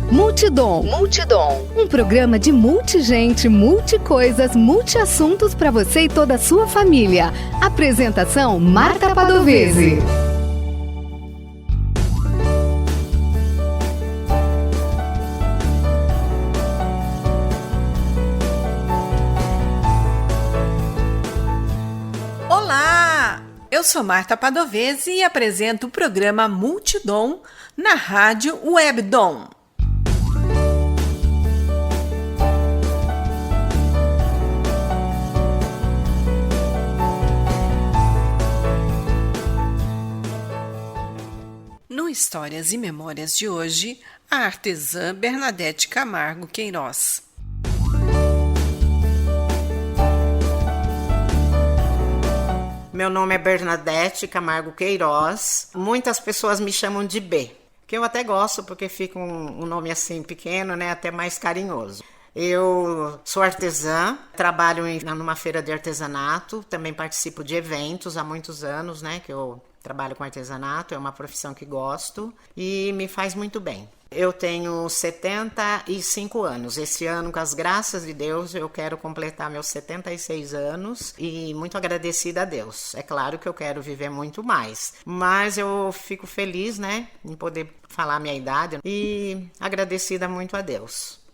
Multidom. Um programa de multigente, multicoisas, multiassuntos para você e toda a sua família. Apresentação Marta Padovese. Olá, eu sou Marta Padovese e apresento o programa Multidom na Rádio Webdom. No Histórias e Memórias de hoje, a artesã Bernadette Camargo Queiroz. Meu nome é Bernadette Camargo Queiroz. Muitas pessoas me chamam de B, que eu até gosto porque fica um nome assim pequeno, né, até mais carinhoso. Eu sou artesã, trabalho numa feira de artesanato, também participo de eventos há muitos anos, né, que eu trabalho com artesanato, é uma profissão que gosto e me faz muito bem. Eu tenho 75 anos. Esse ano, com as graças de Deus, eu quero completar meus 76 anos e muito agradecida a Deus. É claro que eu quero viver muito mais, mas eu fico feliz, né, em poder falar a minha idade e agradecida muito a Deus.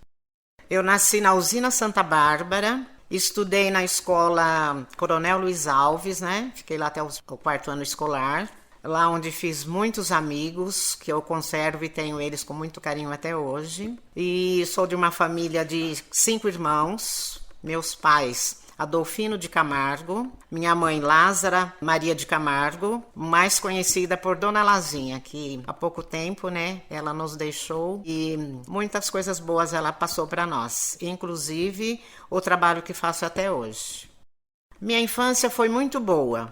Eu nasci na Usina Santa Bárbara, estudei na escola Coronel Luiz Alves, né, fiquei lá até o 4º ano escolar. Lá onde fiz muitos amigos, que eu conservo e tenho eles com muito carinho até hoje. E sou de uma família de 5 irmãos. Meus pais, Adolfino de Camargo, minha mãe Lázara Maria de Camargo, mais conhecida por Dona Lazinha, que há pouco tempo, né, ela nos deixou e muitas coisas boas ela passou para nós, inclusive o trabalho que faço até hoje. Minha infância foi muito boa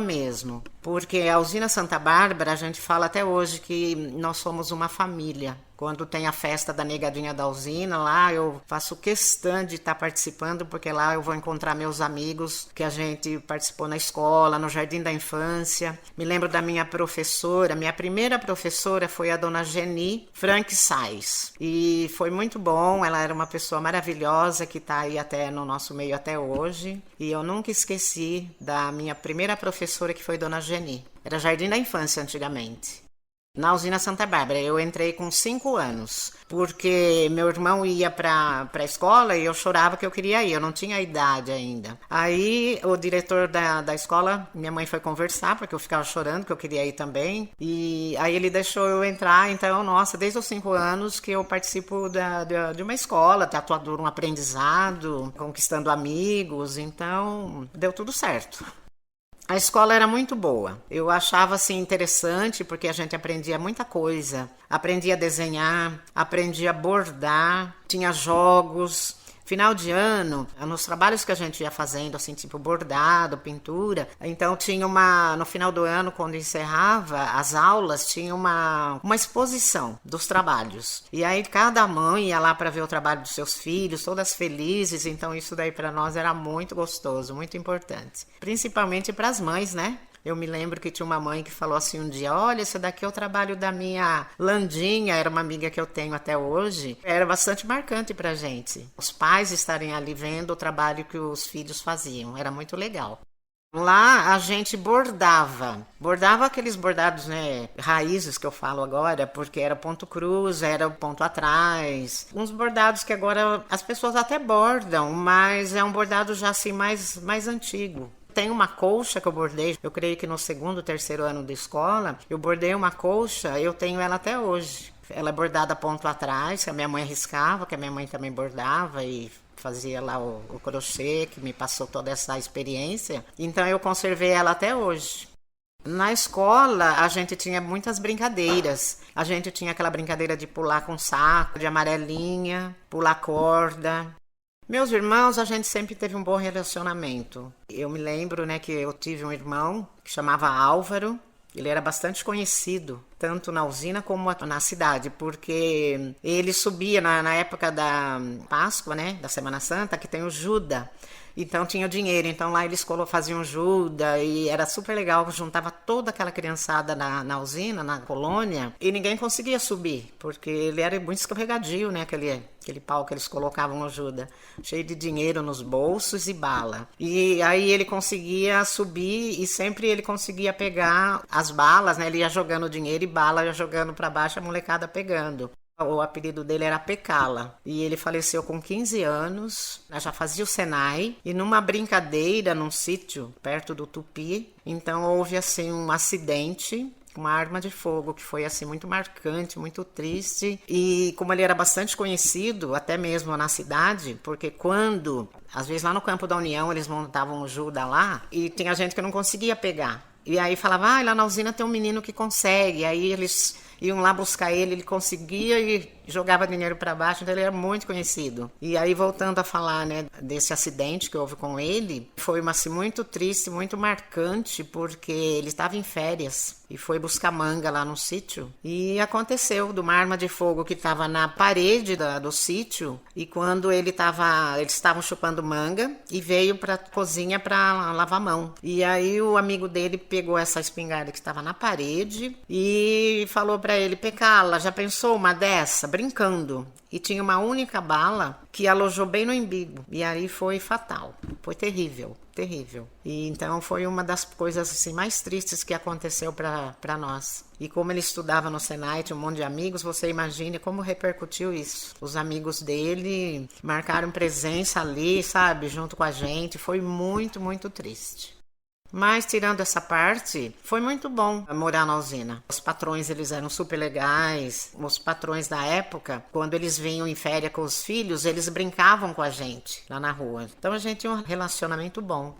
mesmo, porque a Usina Santa Bárbara, a gente fala até hoje que nós somos uma família. Quando tem a festa da negadinha da usina, lá eu faço questão de estar participando, porque lá eu vou encontrar meus amigos que a gente participou na escola, no Jardim da Infância. Me lembro da minha professora, minha primeira professora foi a dona Geni Frank Sais. E foi muito bom, ela era uma pessoa maravilhosa que está aí até no nosso meio até hoje. E eu nunca esqueci da minha primeira professora, que foi dona Geni. Era Jardim da Infância antigamente. Na Usina Santa Bárbara, eu entrei com 5 anos, porque meu irmão ia para a escola e eu chorava que eu queria ir, eu não tinha idade ainda. Aí o diretor da escola, minha mãe foi conversar, porque eu ficava chorando que eu queria ir também, e aí ele deixou eu entrar. Então, nossa, desde os 5 anos que eu participo de uma escola, tatuador, um aprendizado, conquistando amigos, então deu tudo certo. A escola era muito boa. Eu achava assim interessante porque a gente aprendia muita coisa. Aprendia a desenhar, aprendia a bordar, tinha jogos. Final de ano, nos trabalhos que a gente ia fazendo, assim, tipo bordado, pintura, então tinha no final do ano, quando encerrava as aulas, tinha uma exposição dos trabalhos. E aí cada mãe ia lá para ver o trabalho dos seus filhos, todas felizes, então isso daí para nós era muito gostoso, muito importante. Principalmente para as mães, né? Eu me lembro que tinha uma mãe que falou assim um dia: olha, esse daqui é o trabalho da minha Landinha, era uma amiga que eu tenho até hoje. Era bastante marcante pra gente. Os pais estarem ali vendo o trabalho que os filhos faziam, era muito legal. Lá a gente bordava aqueles bordados, né, raízes que eu falo agora, porque era ponto cruz, era ponto atrás. Uns bordados que agora as pessoas até bordam, mas é um bordado já assim mais antigo. Tem uma colcha que eu bordei, eu creio que no 2º, 3º ano de escola, eu bordei uma colcha, eu tenho ela até hoje. Ela é bordada ponto atrás, que a minha mãe riscava, que a minha mãe também bordava e fazia lá o crochê, que me passou toda essa experiência. Então eu conservei ela até hoje. Na escola, a gente tinha muitas brincadeiras. A gente tinha aquela brincadeira de pular com saco, de amarelinha, pular corda. Meus irmãos, a gente sempre teve um bom relacionamento. Eu me lembro, né, que eu tive um irmão que chamava Álvaro. Ele era bastante conhecido, tanto na usina como na cidade, porque ele subia na época da Páscoa, né, da Semana Santa, que tem o Juda. Então tinha dinheiro, então lá eles faziam ajuda e era super legal, juntava toda aquela criançada na usina, na colônia, e ninguém conseguia subir, porque ele era muito escorregadio, né, aquele pau que eles colocavam ajuda, cheio de dinheiro nos bolsos e bala. E aí ele conseguia subir e sempre ele conseguia pegar as balas, né, ele ia jogando dinheiro e bala, ia jogando para baixo, a molecada pegando. O apelido dele era Pecala e ele faleceu com 15 anos, já fazia o Senai e numa brincadeira num sítio perto do Tupi, então houve assim um acidente, uma arma de fogo que foi assim muito marcante, muito triste e como ele era bastante conhecido até mesmo na cidade, porque quando, às vezes lá no Campo da União eles montavam o Juda lá e tinha gente que não conseguia pegar e aí falava, lá na usina tem um menino que consegue, aí eles iam lá buscar ele conseguia e jogava dinheiro para baixo, então ele era muito conhecido. E aí, voltando a falar, né, desse acidente que houve com ele, foi assim, muito triste, muito marcante, porque ele estava em férias e foi buscar manga lá no sítio. E aconteceu de uma arma de fogo que estava na parede do sítio, e quando eles estavam chupando manga e veio para a cozinha para lavar a mão. E aí o amigo dele pegou essa espingarda que estava na parede e falou para ele, Pecala, já pensou uma dessa? Brincando. E tinha uma única bala que alojou bem no umbigo. E aí foi fatal. Foi terrível, terrível. E então foi uma das coisas assim, mais tristes que aconteceu para nós. E como ele estudava no Senai, tinha um monte de amigos, você imagine como repercutiu isso. Os amigos dele marcaram presença ali, sabe, junto com a gente. Foi muito, muito triste. Mas, tirando essa parte, foi muito bom morar na usina. Os patrões, eles eram super legais. Os patrões da época, quando eles vinham em férias com os filhos, eles brincavam com a gente lá na rua. Então, a gente tinha um relacionamento bom.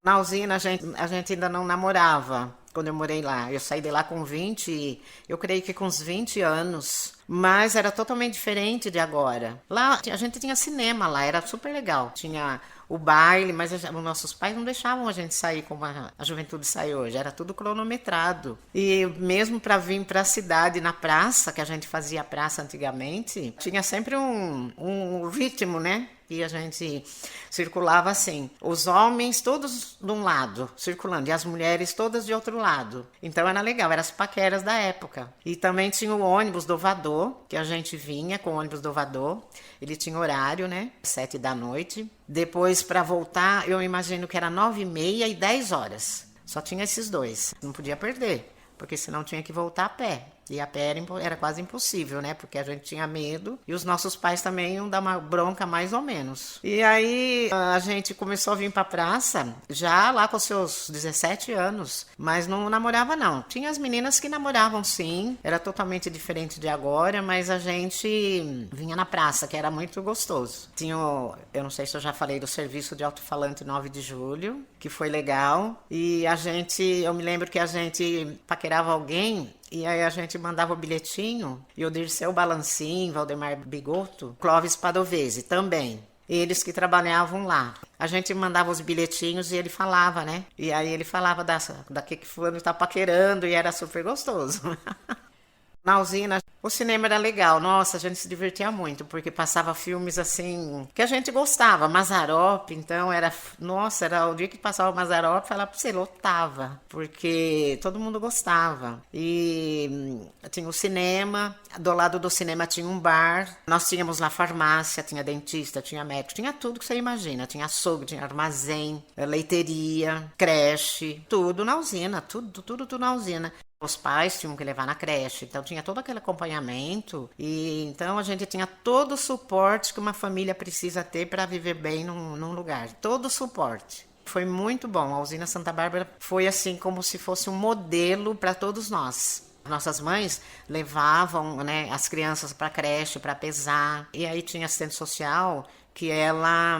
Na usina, a gente ainda não namorava quando eu morei lá. Eu saí de lá com 20, eu creio que com uns 20 anos. Mas era totalmente diferente de agora. Lá, a gente tinha cinema lá, era super legal. Tinha o baile, mas os nossos pais não deixavam a gente sair como a juventude sai hoje, era tudo cronometrado. E mesmo para vir para a cidade, na praça, que a gente fazia praça antigamente, tinha sempre um ritmo, né? E a gente circulava assim, os homens todos de um lado, circulando, e as mulheres todas de outro lado. Então era legal, eram as paqueras da época. E também tinha o ônibus do Vador, que a gente vinha com o ônibus do Vador. Ele tinha horário, né? 7 da noite. Depois, para voltar, eu imagino que era 9h30 e 10 horas. Só tinha esses dois. Não podia perder, porque senão tinha que voltar a pé. E a pé era quase impossível, né? Porque a gente tinha medo. E os nossos pais também iam dar uma bronca mais ou menos. E aí a gente começou a vir pra praça, já lá com seus 17 anos. Mas não namorava, não. Tinha as meninas que namoravam, sim. Era totalmente diferente de agora, mas a gente vinha na praça, que era muito gostoso. Tinha, eu não sei se eu já falei do serviço de alto-falante 9 de julho, que foi legal. E eu me lembro que a gente paquerava alguém. E aí a gente mandava o bilhetinho, e o Dirceu Balancim, Valdemar Bigoto, Clóvis Padovese também. Eles que trabalhavam lá. A gente mandava os bilhetinhos e ele falava, né? E aí ele falava daqui que fulano tá paquerando e era super gostoso. Na usina, o cinema era legal. Nossa, a gente se divertia muito, porque passava filmes assim, que a gente gostava. Mazzaropi, então era o dia que passava o Mazzaropi, falar pra você, lotava, porque todo mundo gostava. E tinha o cinema, do lado do cinema tinha um bar, nós tínhamos lá farmácia, tinha dentista, tinha médico, tinha tudo que você imagina. Tinha açougue, tinha armazém, leiteria, creche, tudo na usina, tudo na usina. Os pais tinham que levar na creche, então tinha todo aquele acompanhamento e então a gente tinha todo o suporte que uma família precisa ter para viver bem num lugar, todo o suporte. Foi muito bom, a usina Santa Bárbara foi assim como se fosse um modelo para todos nós. Nossas mães levavam, né, as crianças para a creche, para pesar, e aí tinha assistente social que ela,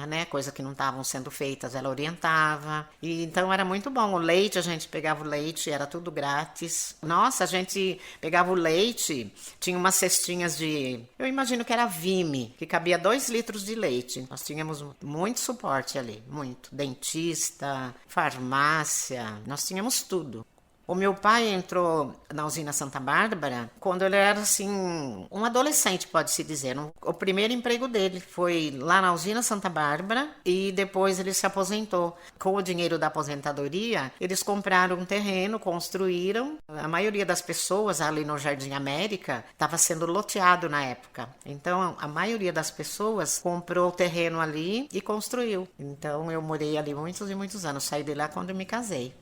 né, coisa que não estavam sendo feitas, ela orientava. E então era muito bom. O leite, a gente pegava o leite, era tudo grátis. Nossa, a gente pegava o leite, tinha umas cestinhas eu imagino que era Vime, que cabia 2 litros de leite. Nós tínhamos muito suporte ali, muito. Dentista, farmácia, nós tínhamos tudo. O meu pai entrou na usina Santa Bárbara quando ele era, assim, um adolescente, pode-se dizer. O primeiro emprego dele foi lá na usina Santa Bárbara e depois ele se aposentou. Com o dinheiro da aposentadoria, eles compraram um terreno, construíram. A maioria das pessoas ali no Jardim América estava sendo loteado na época. Então, a maioria das pessoas comprou o terreno ali e construiu. Então, eu morei ali muitos e muitos anos. Saí de lá quando eu me casei.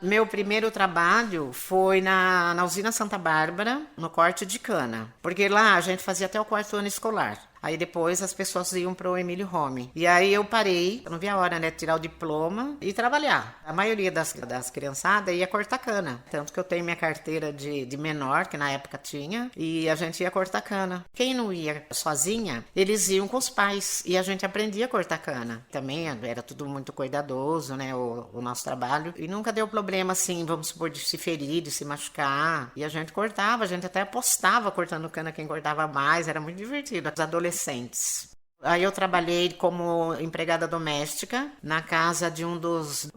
Meu primeiro trabalho foi na usina Santa Bárbara, no corte de cana. Porque lá a gente fazia até o 4º ano escolar. Aí depois as pessoas iam para o Emílio Home. E aí eu parei, não vi a hora, né, de tirar o diploma e trabalhar. A maioria das criançadas ia cortar cana. Tanto que eu tenho minha carteira de menor, que na época tinha, e a gente ia cortar cana. Quem não ia sozinha, eles iam com os pais. E a gente aprendia a cortar cana. Também era tudo muito cuidadoso, né, o nosso trabalho. E nunca deu problema, assim, vamos supor, de se ferir, de se machucar. E a gente cortava, a gente até apostava cortando cana quem cortava mais. Era muito divertido. Os adolescentes. Aí eu trabalhei como empregada doméstica na casa de um dos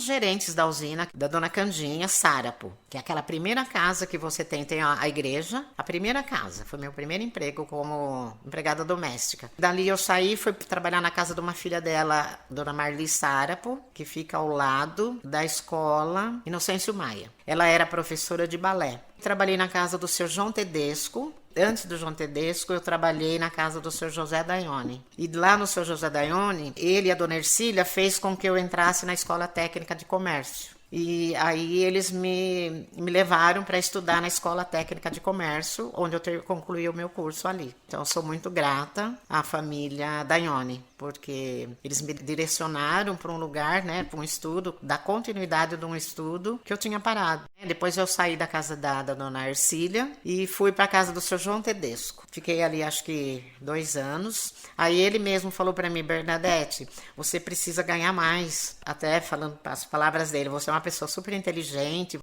gerentes da usina, da dona Candinha Sárapo, que é aquela primeira casa que você tem a igreja, a primeira casa. Foi meu primeiro emprego como empregada doméstica. Dali eu saí e fui trabalhar na casa de uma filha dela, dona Marli Sárapo, que fica ao lado da escola Inocêncio Maia. Ela era professora de balé. Trabalhei na casa do seu João Tedesco. Antes do João Tedesco, eu trabalhei na casa do seu José Daione. E lá no seu José Daione, ele e a dona Ercília fez com que eu entrasse na Escola Técnica de Comércio. E aí eles me levaram para estudar na Escola Técnica de Comércio, onde eu concluí o meu curso ali. Então eu sou muito grata à família Daione, porque eles me direcionaram para um lugar, né, para um estudo, da continuidade de um estudo que eu tinha parado. Depois eu saí da casa da dona Ercília e fui para a casa do seu João Tedesco. Fiquei ali acho que 2 anos. Aí ele mesmo falou para mim: Bernadette, você precisa ganhar mais. Até falando as palavras dele, você é uma pessoa super inteligente.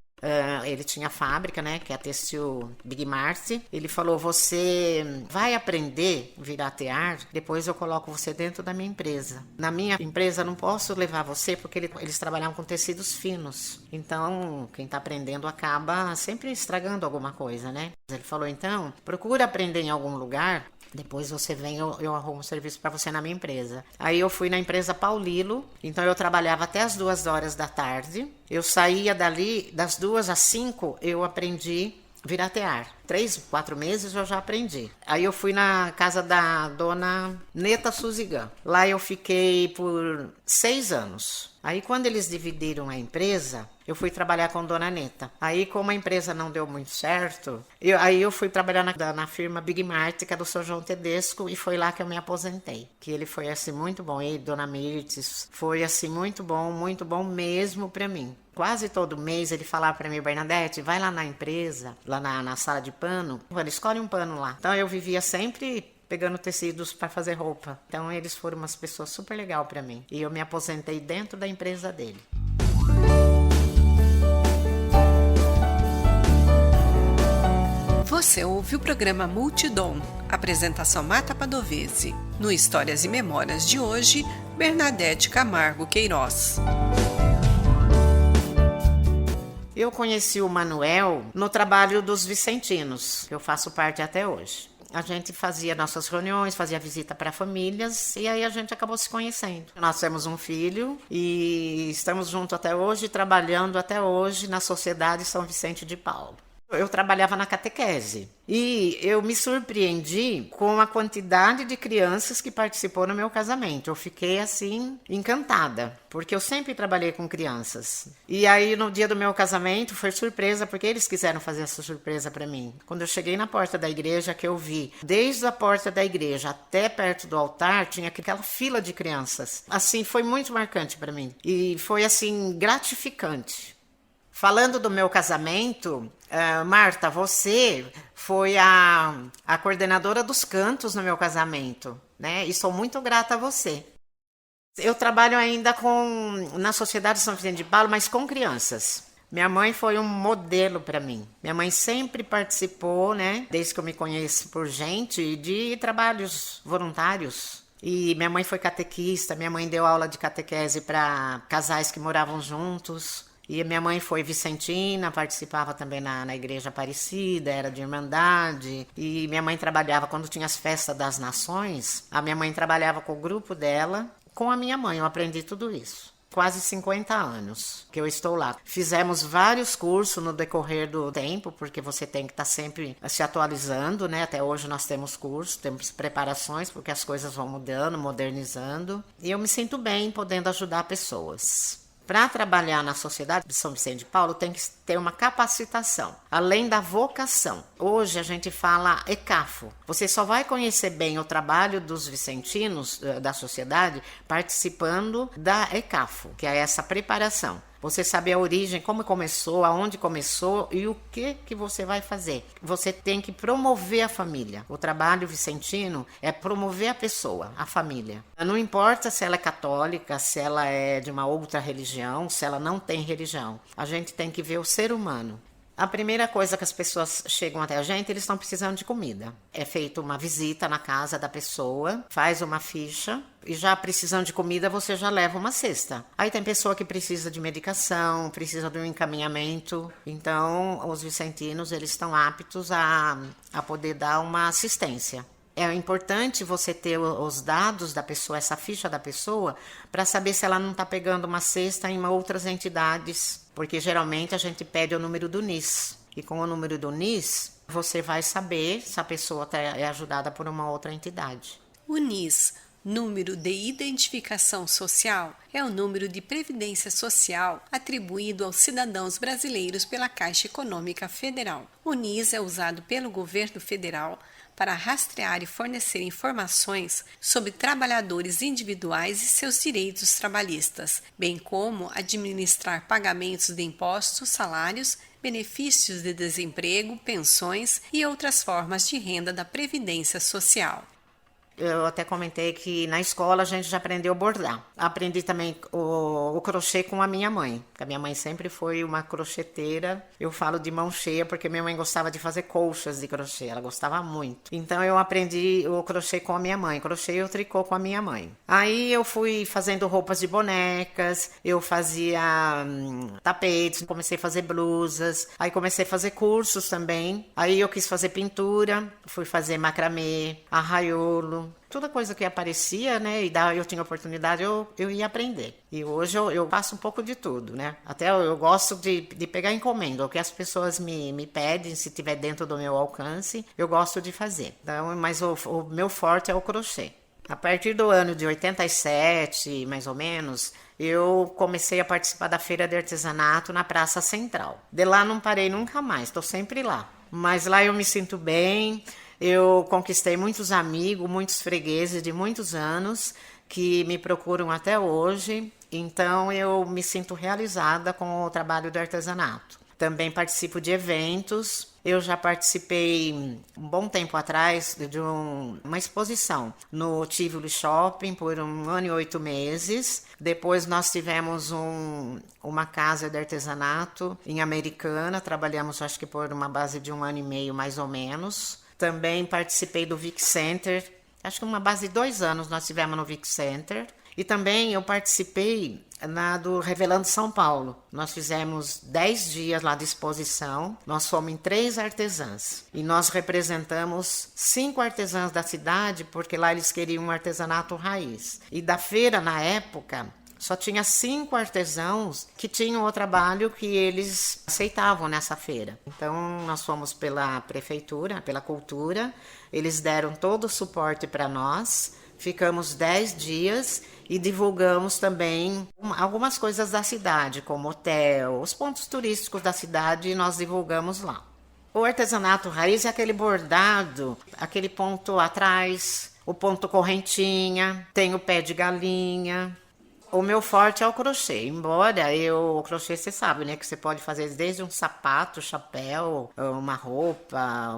Ele tinha fábrica, né, que é a Têxtil Big Mart. Ele falou: você vai aprender a virar tear, depois eu coloco você dentro da minha empresa. Na minha empresa não posso levar você porque eles trabalhavam com tecidos finos. Então, quem está aprendendo acaba sempre estragando alguma coisa, né? Ele falou: então, procura aprender em algum lugar. Depois você vem, eu arrumo um serviço para você na minha empresa. Aí eu fui na empresa Paulilo, então eu trabalhava até as 2 horas da tarde. Eu saía dali, das 2 às 5, eu aprendi virar tear. 3, 4 meses eu já aprendi. Aí eu fui na casa da dona Neta Suzigan. Lá eu fiquei por 6 anos. Aí quando eles dividiram a empresa, eu fui trabalhar com dona Neta. Aí como a empresa não deu muito certo, eu fui trabalhar na firma Big Mart, que é do seu João Tedesco, e foi lá que eu me aposentei. Que ele foi assim muito bom. E dona Mirtes foi assim muito bom mesmo para mim. Quase todo mês ele falava para mim: Bernadette, vai lá na empresa, lá na sala de pano, escolhe um pano lá. Então eu vivia sempre pegando tecidos para fazer roupa. Então eles foram umas pessoas super legais para mim. E eu me aposentei dentro da empresa dele. Você ouve o programa Multidom, apresentação Marta Padovese. No Histórias e Memórias de hoje, Bernadette Camargo Queiroz. Eu conheci o Manuel no trabalho dos Vicentinos, que eu faço parte até hoje. A gente fazia nossas reuniões, fazia visita para famílias e aí a gente acabou se conhecendo. Nós temos um filho e estamos juntos até hoje, trabalhando até hoje na Sociedade São Vicente de Paulo. Eu trabalhava na catequese e eu me surpreendi com a quantidade de crianças que participou no meu casamento. Eu fiquei assim encantada, porque eu sempre trabalhei com crianças. E aí no dia do meu casamento foi surpresa, porque eles quiseram fazer essa surpresa para mim. Quando eu cheguei na porta da igreja, que eu vi, desde a porta da igreja até perto do altar, tinha aquela fila de crianças. Assim, foi muito marcante para mim e foi assim gratificante. Falando do meu casamento, Marta, você foi a coordenadora dos cantos no meu casamento, né? E sou muito grata a você. Eu trabalho ainda na Sociedade São Vicente de Paulo, mas com crianças. Minha mãe foi um modelo para mim. Minha mãe sempre participou, né? Desde que eu me conheço por gente, de trabalhos voluntários. E minha mãe foi catequista, minha mãe deu aula de catequese para casais que moravam juntos. E minha mãe foi vicentina, participava também na Igreja Aparecida, era de Irmandade. E minha mãe trabalhava, quando tinha as festas das nações, a minha mãe trabalhava com o grupo dela, com a minha mãe. Eu aprendi tudo isso. Quase 50 anos que eu estou lá. Fizemos vários cursos no decorrer do tempo, porque você tem que estar sempre se atualizando, né? Até hoje nós temos cursos, temos preparações, porque as coisas vão mudando, modernizando. E eu me sinto bem podendo ajudar pessoas. Para trabalhar na Sociedade de São Vicente de Paulo, tem que ter uma capacitação, além da vocação. Hoje a gente fala ECAFO. Você só vai conhecer bem o trabalho dos vicentinos da sociedade participando da ECAFO, que é essa preparação. Você saber a origem, como começou, aonde começou e o que você vai fazer. Você tem que promover a família. O trabalho vicentino é promover a pessoa, a família. Não importa se ela é católica, se ela é de uma outra religião, se ela não tem religião. A gente tem que ver o ser humano. A primeira coisa que as pessoas chegam até a gente, eles estão precisando de comida. É feita uma visita na casa da pessoa, faz uma ficha e já precisando de comida você já leva uma cesta. Aí tem pessoa que precisa de medicação, precisa de um encaminhamento. Então os vicentinos eles estão aptos a poder dar uma assistência. É importante você ter os dados da pessoa, essa ficha da pessoa, para saber se ela não está pegando uma cesta em outras entidades, porque geralmente a gente pede o número do NIS. E com o número do NIS, você vai saber se a pessoa é ajudada por uma outra entidade. O NIS, Número de Identificação Social, é o número de previdência social atribuído aos cidadãos brasileiros pela Caixa Econômica Federal. O NIS é usado pelo governo federal para rastrear e fornecer informações sobre trabalhadores individuais e seus direitos trabalhistas, bem como administrar pagamentos de impostos, salários, benefícios de desemprego, pensões e outras formas de renda da Previdência Social. Eu até comentei que na escola a gente já aprendeu a bordar. Aprendi também o crochê com a minha mãe, porque a minha mãe sempre foi uma crocheteira. Eu falo de mão cheia porque minha mãe gostava de fazer colchas de crochê, ela gostava muito. Então eu aprendi o crochê com a minha mãe, crochê e o tricô com a minha mãe. Aí eu fui fazendo roupas de bonecas, eu fazia tapetes, comecei a fazer blusas, aí comecei a fazer cursos também. Aí eu quis fazer pintura, fui fazer macramê, arraiolo. Toda coisa que aparecia, né, e eu tinha oportunidade, eu ia aprender. E hoje eu faço um pouco de tudo, né? Até eu gosto de pegar encomenda. O que as pessoas me pedem, se tiver dentro do meu alcance, eu gosto de fazer. Então, mas o meu forte é o crochê. A partir do ano de 87, mais ou menos, eu comecei a participar da Feira de Artesanato na Praça Central. De lá não parei nunca mais, estou sempre lá. Mas lá eu me sinto bem. Eu conquistei muitos amigos, muitos fregueses de muitos anos que me procuram até hoje, então eu me sinto realizada com o trabalho do artesanato. Também participo de eventos. Eu já participei um bom tempo atrás de uma exposição no Tivoli Shopping por 1 ano e 8 meses. Depois nós tivemos uma casa de artesanato em Americana, trabalhamos acho que por uma base de 1 ano e meio mais ou menos. Também participei do Vic Center, acho que uma base de 2 anos nós tivemos no Vic Center. E também eu participei do Revelando São Paulo. Nós fizemos 10 dias lá de exposição, nós fomos em 3 artesãs. E nós representamos 5 artesãs da cidade, porque lá eles queriam um artesanato raiz. E da feira, na época, só tinha 5 artesãos que tinham o trabalho que eles aceitavam nessa feira. Então, nós fomos pela prefeitura, pela cultura, eles deram todo o suporte para nós, ficamos 10 dias e divulgamos também algumas coisas da cidade, como hotel, os pontos turísticos da cidade, e nós divulgamos lá. O artesanato raiz é aquele bordado, aquele ponto atrás, o ponto correntinha, tem o pé de galinha. O meu forte é o crochê, embora o crochê você sabe, né, que você pode fazer desde um sapato, chapéu, uma roupa,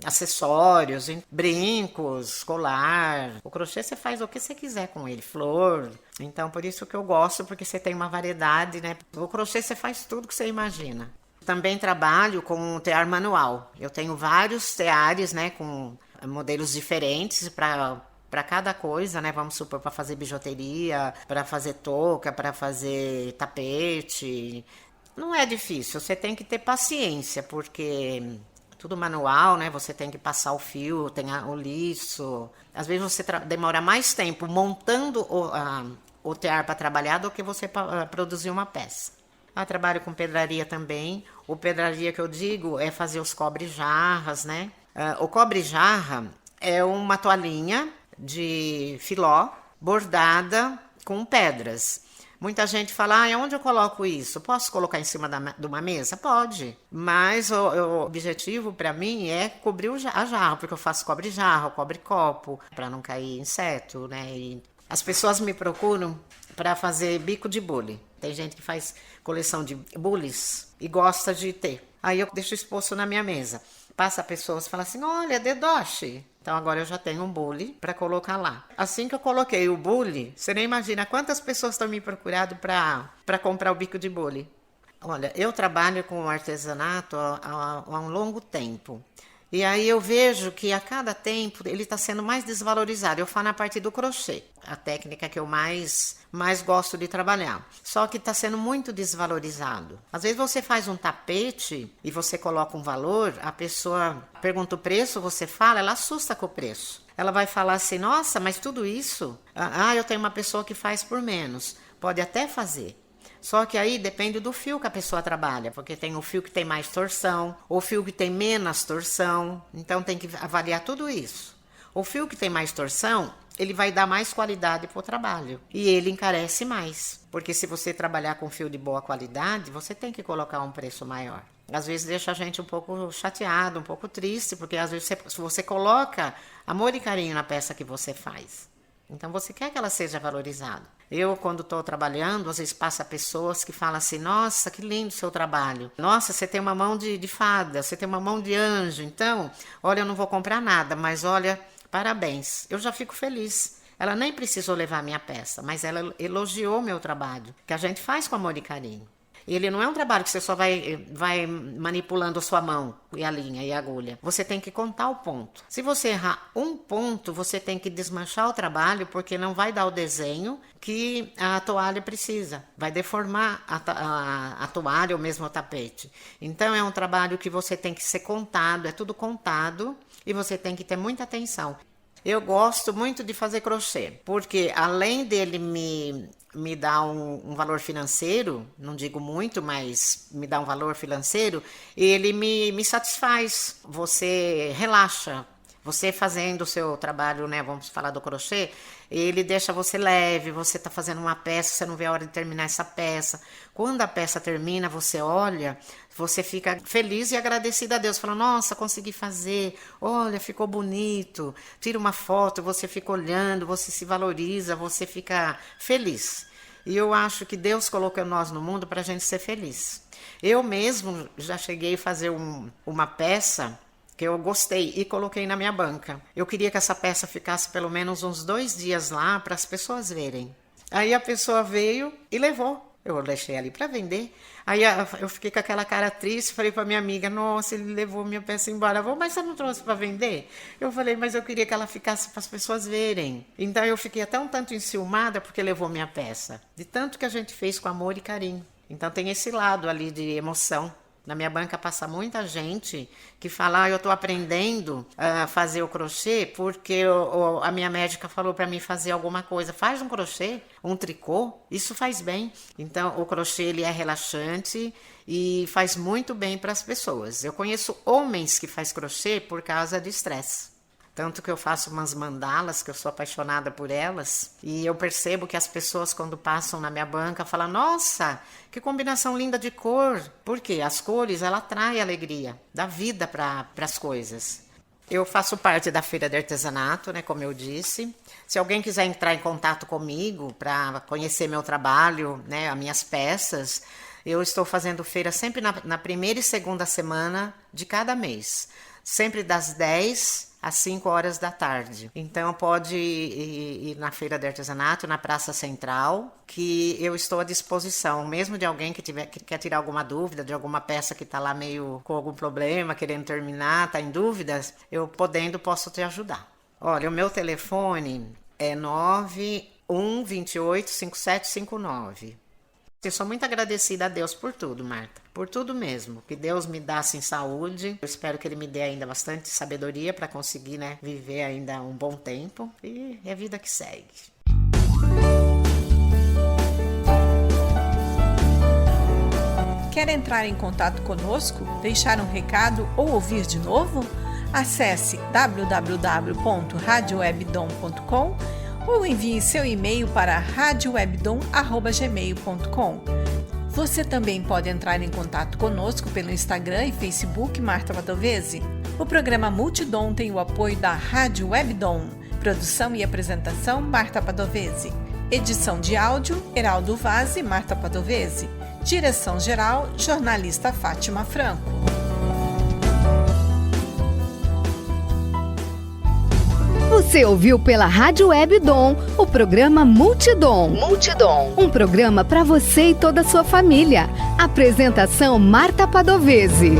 acessórios, brincos, colar. O crochê você faz o que você quiser com ele, flor. Então por isso que eu gosto, porque você tem uma variedade, né? O crochê você faz tudo que você imagina. Também trabalho com tear manual. Eu tenho vários teares, né, com modelos diferentes para cada coisa, né? Vamos supor, para fazer bijuteria, para fazer touca, para fazer tapete. Não é difícil, você tem que ter paciência, porque tudo manual, né? Você tem que passar o fio, tem o liço. Às vezes você demora mais tempo montando o tear para trabalhar do que você produzir uma peça. Eu trabalho com pedraria também. O pedraria que eu digo é fazer os cobre-jarras, né? O cobre-jarra é uma toalhinha de filó bordada com pedras. Muita gente fala, onde eu coloco isso? Posso colocar em cima de uma mesa? Pode. Mas o objetivo para mim é cobrir a jarra, porque eu faço cobre-jarra, cobre-copo, para não cair inseto, né? E as pessoas me procuram para fazer bico de bule. Tem gente que faz coleção de bules e gosta de ter. Aí eu deixo exposto na minha mesa. Passa pessoas e fala assim, olha, dedoche. Então agora eu já tenho um bule para colocar lá. Assim que eu coloquei o bule, você nem imagina quantas pessoas estão me procurando para comprar o bico de bule. Olha, eu trabalho com artesanato há um longo tempo. E aí eu vejo que a cada tempo ele está sendo mais desvalorizado. Eu falo na parte do crochê, a técnica que eu mais gosto de trabalhar. Só que está sendo muito desvalorizado. Às vezes você faz um tapete e você coloca um valor, a pessoa pergunta o preço, você fala, ela assusta com o preço. Ela vai falar assim, nossa, mas tudo isso? Eu tenho uma pessoa que faz por menos. Pode até fazer. Só que aí depende do fio que a pessoa trabalha, porque tem o fio que tem mais torção, o fio que tem menos torção, então tem que avaliar tudo isso. O fio que tem mais torção, ele vai dar mais qualidade para o trabalho e ele encarece mais, porque se você trabalhar com fio de boa qualidade, você tem que colocar um preço maior. Às vezes deixa a gente um pouco chateado, um pouco triste, porque às vezes você coloca amor e carinho na peça que você faz. Então você quer que ela seja valorizada. Eu, quando estou trabalhando, às vezes passa pessoas que falam assim, nossa, que lindo o seu trabalho. Nossa, você tem uma mão de fada, você tem uma mão de anjo. Então, olha, eu não vou comprar nada, mas olha, parabéns. Eu já fico feliz. Ela nem precisou levar a minha peça, mas ela elogiou meu trabalho, que a gente faz com amor e carinho. Ele não é um trabalho que você só vai manipulando a sua mão e a linha e a agulha. Você tem que contar o ponto. Se você errar um ponto, você tem que desmanchar o trabalho, porque não vai dar o desenho que a toalha precisa. Vai deformar a toalha ou mesmo o tapete. Então é um trabalho que você tem que ser contado, é tudo contado e você tem que ter muita atenção. Eu gosto muito de fazer crochê, porque além dele me dar um valor financeiro, não digo muito, mas me dá um valor financeiro, ele me satisfaz. Você relaxa. Você fazendo o seu trabalho, né, vamos falar do crochê, ele deixa você leve, você está fazendo uma peça, você não vê a hora de terminar essa peça. Quando a peça termina, você olha, você fica feliz e agradecida a Deus. Fala, nossa, consegui fazer, olha, ficou bonito. Tira uma foto, você fica olhando, você se valoriza, você fica feliz. E eu acho que Deus colocou nós no mundo para a gente ser feliz. Eu mesmo já cheguei a fazer uma peça que eu gostei e coloquei na minha banca. Eu queria que essa peça ficasse pelo menos uns 2 dias lá para as pessoas verem. Aí a pessoa veio e levou. Eu deixei ali para vender. Aí eu fiquei com aquela cara triste, falei para minha amiga, nossa, ele levou minha peça embora. Mas você não trouxe para vender? Eu falei, mas eu queria que ela ficasse para as pessoas verem. Então eu fiquei até um tanto enciumada porque levou minha peça. De tanto que a gente fez com amor e carinho. Então tem esse lado ali de emoção. Na minha banca passa muita gente que fala, eu estou aprendendo a fazer o crochê porque a minha médica falou para mim fazer alguma coisa. Faz um crochê, um tricô, isso faz bem. Então o crochê ele é relaxante e faz muito bem para as pessoas. Eu conheço homens que fazem crochê por causa de estresse. Tanto que eu faço umas mandalas, que eu sou apaixonada por elas. E eu percebo que as pessoas, quando passam na minha banca, falam, nossa, que combinação linda de cor. Por quê? As cores, ela traz alegria, dá vida para as coisas. Eu faço parte da Feira de Artesanato, né, como eu disse. Se alguém quiser entrar em contato comigo para conhecer meu trabalho, né, as minhas peças, eu estou fazendo feira sempre na primeira e segunda semana de cada mês. Sempre das 10 às 5 horas da tarde. Então pode ir na Feira de Artesanato, na Praça Central, que eu estou à disposição, mesmo de alguém que quer tirar alguma dúvida, de alguma peça que está lá meio com algum problema, querendo terminar, está em dúvidas, eu posso te ajudar. Olha, o meu telefone é 9128-5759. Eu sou muito agradecida a Deus por tudo, Marta. Por tudo mesmo. Que Deus me dá, assim, saúde. Eu espero que Ele me dê ainda bastante sabedoria para conseguir, né, viver ainda um bom tempo. E é a vida que segue. Quer entrar em contato conosco, deixar um recado ou ouvir de novo? Acesse www.radiowebdom.com ou envie seu e-mail para radiowebdom@gmail.com. Você também pode entrar em contato conosco pelo Instagram e Facebook Marta Padovese. O programa Multidom tem o apoio da Rádio Webdom. Produção e apresentação Marta Padovese. Edição de áudio Heraldo Vaz e Marta Padovese. Direção-geral, jornalista Fátima Franco. Você ouviu pela Rádio Webdom o programa Multidom. Um programa para você e toda a sua família. Apresentação Marta Padovese.